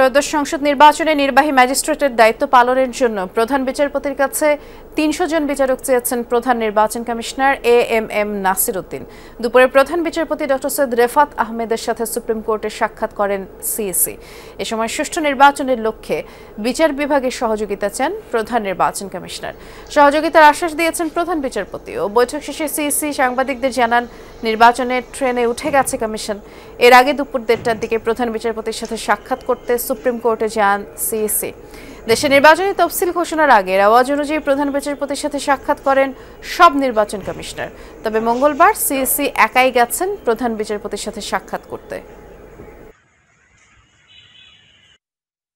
ত্রয়োদশ সংসদ নির্বাচনে নির্বাহী ম্যাজিস্ট্রেটের দায়িত্ব পালনের জন্য প্রধান বিচারপতির কাছে ৩০০ জন বিচারক চেয়েছেন প্রধান নির্বাচন কমিশনার এএমএম নাসির উদ্দিন। দুপুরে প্রধান বিচারপতি ডক্টর সৈয়দ রেফাত আহমেদের সাথে সুপ্রিম কোর্টে সাক্ষাৎ করেন সিইসি। এ সময় সুষ্ঠু নির্বাচনের লক্ষ্যে বিচার বিভাগের সহযোগিতা চান প্রধান নির্বাচন কমিশনার। সহযোগিতার আশ্বাস দিয়েছেন প্রধান বিচারপতি। ও বৈঠক শেষে সিইসি সাংবাদিকদের জানান, নির্বাচনের ট্রেনে উঠে গেছে কমিশন। এর আগে দুপুর ১:৩০টার দিকে প্রধান বিচারপতির সাথে সাক্ষাৎ করতে সুপ্রিম কোর্টে যান সিইসি। দেশে নির্বাচনী তফসিল ঘোষণার আগে আওয়াজ অনুযায়ী প্রধান বিচারপতির সাথে সাক্ষাৎ করেন সব নির্বাচন কমিশনার। তবে মঙ্গলবার সিইসি একাই গেছেন প্রধান বিচারপতির সাথে সাক্ষাৎ করতে।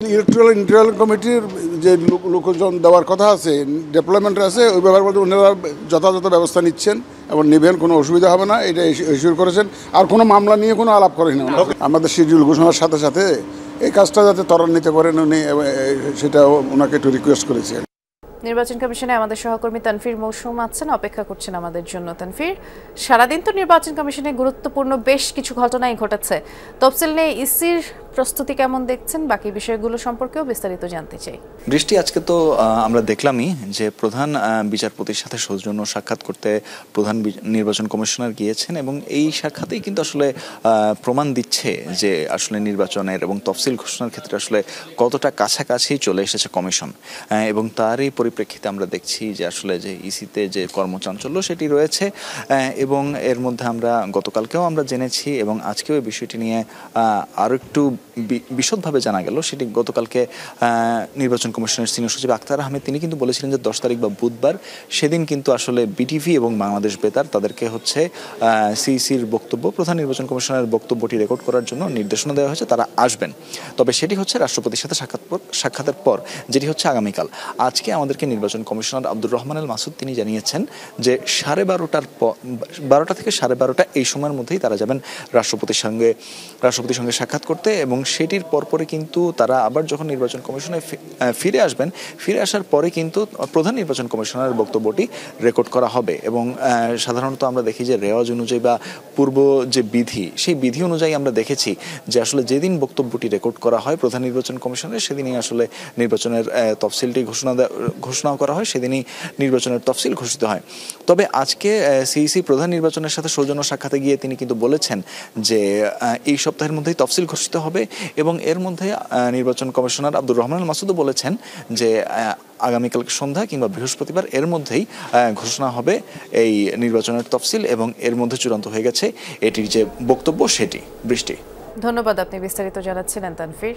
ইলেকট্রাল কমিটির যে লোকজন দেওয়ার কথা আছে, ডেভেলপমেন্ট আছে, ওই ব্যাপার বলতে ওনারা যথাযথ ব্যবস্থা নিচ্ছেন এবং নেবেন, কোনো অসুবিধা হবে না, এটা ইস্যুর করেছেন। আর কোনো মামলা নিয়ে কোনো আলাপ করেন না। আমাদের শিডিউল ঘোষণার সাথে সাথে এই কাজটা যাতে ত্বরান্বিত করেন উনি, সেটা ওনাকে একটু রিকোয়েস্ট করেছেন। নির্বাচন কমিশনে আমাদের সহকর্মী তানফির মৌসুম আছেন, অপেক্ষা করছেন আমাদের জন্য। তানফির, সারাদিন তো নির্বাচন কমিশনে গুরুত্বপূর্ণ বেশ কিছু ঘটনাই ঘটেছে। তফসিল নিয়ে ইসির প্রস্তুতি কেমন দেখছেন? বাকি বিষয়গুলো সম্পর্কেও বিস্তারিত জানতে চাই। বৃষ্টি, আজকে তো আমরা দেখলামই যে প্রধান বিচারপতির সাথে সৌজন্য সাক্ষাৎ করতে প্রধান নির্বাচন কমিশনার গিয়েছেন এবং এই সাক্ষাতেই কিন্তু আসলে প্রমাণ দিচ্ছে যে আসলে নির্বাচনের এবং তফসিল ঘোষণার ক্ষেত্রে আসলে কতটা কাছাকাছি চলে এসেছে কমিশন। এবং তারই পরিপ্রেক্ষিতে আমরা দেখছি যে আসলে যে ইসিতে যে কর্মচাঞ্চল্য সেটি রয়েছে এবং এর মধ্যে আমরা গতকালকেও আমরা জেনেছি এবং আজকেও এই বিষয়টি নিয়ে আরও একটু বিশদভাবে জানা গেল। সেটি গতকালকে নির্বাচন কমিশনের সিনিয়র সচিব আখতার আহমেদ তিনি কিন্তু বলেছিলেন যে 10 তারিখ বা বুধবার সেদিন কিন্তু আসলে বিটিভি এবং বাংলাদেশ বেতার তাদেরকে হচ্ছে সিইসির বক্তব্য, প্রধান নির্বাচন কমিশনের বক্তব্যটি রেকর্ড করার জন্য নির্দেশনা দেওয়া হয়েছে, তারা আসবেন। তবে সেটি হচ্ছে রাষ্ট্রপতির সাথে সাক্ষাতের পর, যেটি হচ্ছে আগামীকাল। আজকে আমাদেরকে নির্বাচন কমিশনার আব্দুর রহমান আল মাসুদ তিনি জানিয়েছেন যে 12:30 থেকে 12:30 এই সময়ের মধ্যেই তারা যাবেন রাষ্ট্রপতির সঙ্গে সাক্ষাৎ করতে এবং সেটির পরপরে কিন্তু তারা আবার যখন নির্বাচন কমিশনে ফিরে আসবেন, ফিরে আসার পরে কিন্তু প্রধান নির্বাচন কমিশনারের বক্তব্যটি রেকর্ড করা হবে। এবং সাধারণত আমরা দেখি যে রেওয়াজ অনুযায়ী বা পূর্ব যে বিধি, সেই বিধি অনুযায়ী আমরা দেখেছি যে আসলে যেদিন বক্তব্যটি রেকর্ড করা হয় প্রধান নির্বাচন কমিশনের, সেদিনই আসলে নির্বাচনের তফসিলটি ঘোষণা করা হয়, সেদিনই নির্বাচনের তফসিল ঘোষিত হয়। তবে আজকে সিইসি প্রধান নির্বাচনের সাথে সৌজন্য সাক্ষাতে গিয়ে তিনি কিন্তু বলেছেন যে এই সপ্তাহের মধ্যেই তফসিল ঘোষিত হবে এবং এর মধ্যে নির্বাচন কমিশনার আব্দুর রহমান আল মাসুদও বলেছেন যে আগামীকাল সন্ধ্যা কিংবা বৃহস্পতিবার এর মধ্যেই ঘোষণা হবে এই নির্বাচনের তফসিল এবং এর মধ্যে চূড়ান্ত হয়ে গেছে এটির যে বক্তব্য সেটি। বৃষ্টি, ধন্যবাদ, আপনি বিস্তারিত জানাচ্ছিলেন তানফির।